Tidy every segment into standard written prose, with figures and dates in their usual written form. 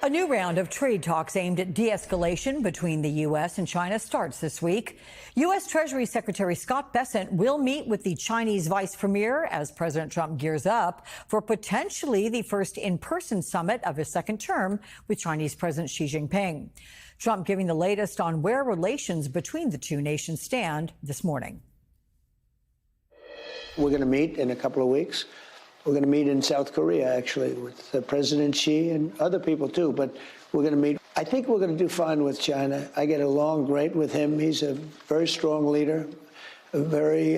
A new round of trade talks aimed at de-escalation between the U.S. and China starts this week. U.S. Treasury Secretary Scott Bessent will meet with the Chinese vice premier as President Trump gears up for potentially the first in-person summit of his second term with Chinese President Xi Jinping. Trump giving the latest on where relations between the two nations stand this morning. We're going to meet in a couple of weeks. We're going to meet in South Korea, actually, with President Xi and other people, too. But we're going to meet. I think we're going to do fine with China. I get along great with him. He's a very strong leader, a very,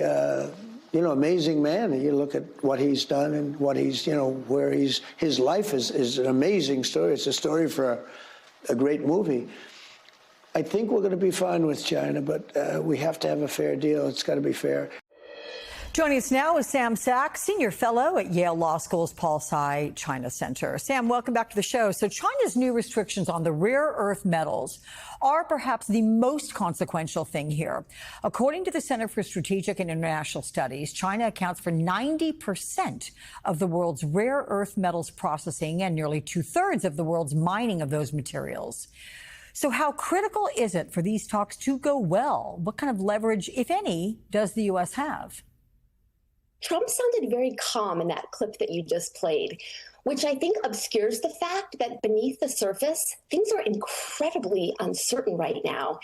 amazing man. You look at what he's done and what he's, where his life is an amazing story. It's a story for a great movie. I think we're going to be fine with China, but we have to have a fair deal. It's got to be fair. Joining us now is Sam Sachs, Senior Fellow at Yale Law School's Paul Tsai China Center. Sam, welcome back to the show. So China's new restrictions on the rare earth metals are perhaps the most consequential thing here. According to the Center for Strategic and International Studies, China accounts for 90% of the world's rare earth metals processing and nearly 2/3 of the world's mining of those materials. So how critical is it for these talks to go well? What kind of leverage, if any, does the U.S. have? Trump sounded very calm in that clip that you just played, which I think obscures the fact that beneath the surface, things are incredibly uncertain right now.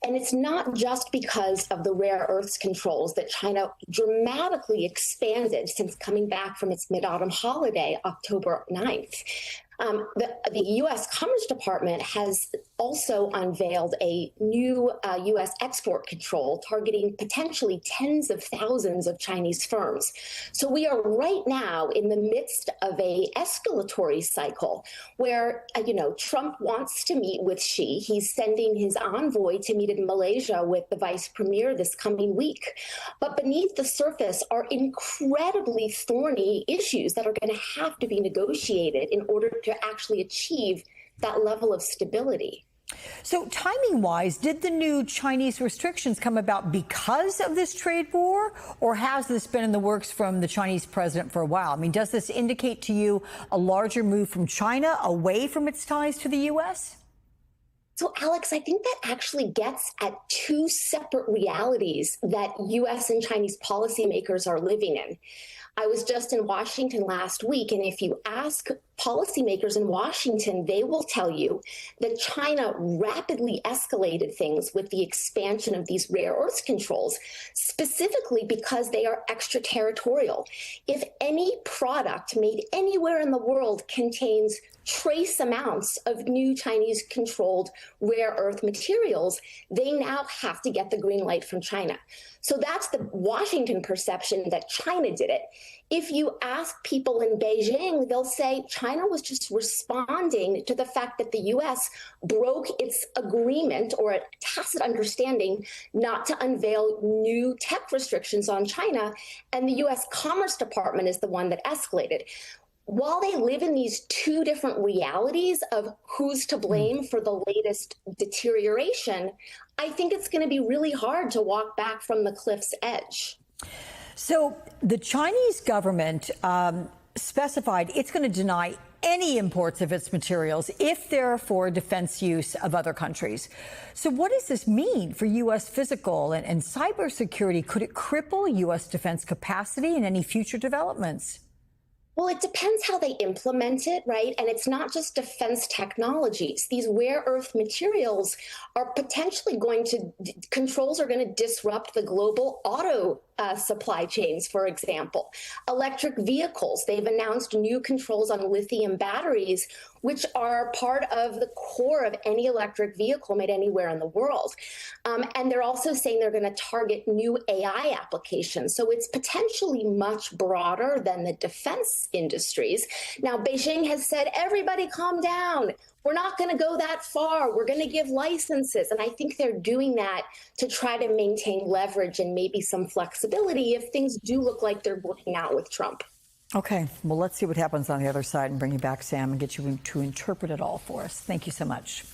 And it's not just because of the rare earths controls that China dramatically expanded since coming back from its mid-autumn holiday, October 9th. The U.S. Commerce Department has also unveiled a new U.S. export control targeting potentially tens of thousands of Chinese firms. So we are right now in the midst of a escalatory cycle where, Trump wants to meet with Xi. He's sending his envoy to meet in Malaysia with the vice premier this coming week. But beneath the surface are incredibly thorny issues that are going to have to be negotiated in order to actually achieve that level of stability. So timing-wise, did the new Chinese restrictions come about because of this trade war, or has this been in the works from the Chinese president for a while? I mean, does this indicate to you a larger move from China away from its ties to the U.S.? So, Alex, I think that actually gets at two separate realities that U.S. and Chinese policymakers are living in. I was just in Washington last week, and if you ask policymakers in Washington, they will tell you that China rapidly escalated things with the expansion of these rare earths controls, specifically because they are extraterritorial. If any product made anywhere in the world contains trace amounts of new Chinese-controlled rare earth materials, they now have to get the green light from China. So that's the Washington perception that China did it. If you ask people in Beijing, they'll say China was just responding to the fact that the U.S. broke its agreement or a tacit understanding not to unveil new tech restrictions on China, and the U.S. Commerce Department is the one that escalated. While they live in these two different realities of who's to blame for the latest deterioration, I think it's going to be really hard to walk back from the cliff's edge. So the Chinese government specified it's going to deny any imports of its materials if they're for defense use of other countries. So what does this mean for U.S. physical and cybersecurity? Could it cripple U.S. defense capacity in any future developments? Well, it depends how they implement it, right? And it's not just defense technologies. These rare earth materials are potentially controls are going to disrupt the global auto supply chains, for example. Electric vehicles, they've announced new controls on lithium batteries, which are part of the core of any electric vehicle made anywhere in the world. And they're also saying they're going to target new AI applications. So it's potentially much broader than the defense industries. Now, Beijing has said, everybody calm down. We're not going to go that far. We're going to give licenses. And I think they're doing that to try to maintain leverage and maybe some flexibility if things do look like they're working out with Trump. Okay, well, let's see what happens on the other side and bring you back, Sam, and get you to interpret it all for us. Thank you so much.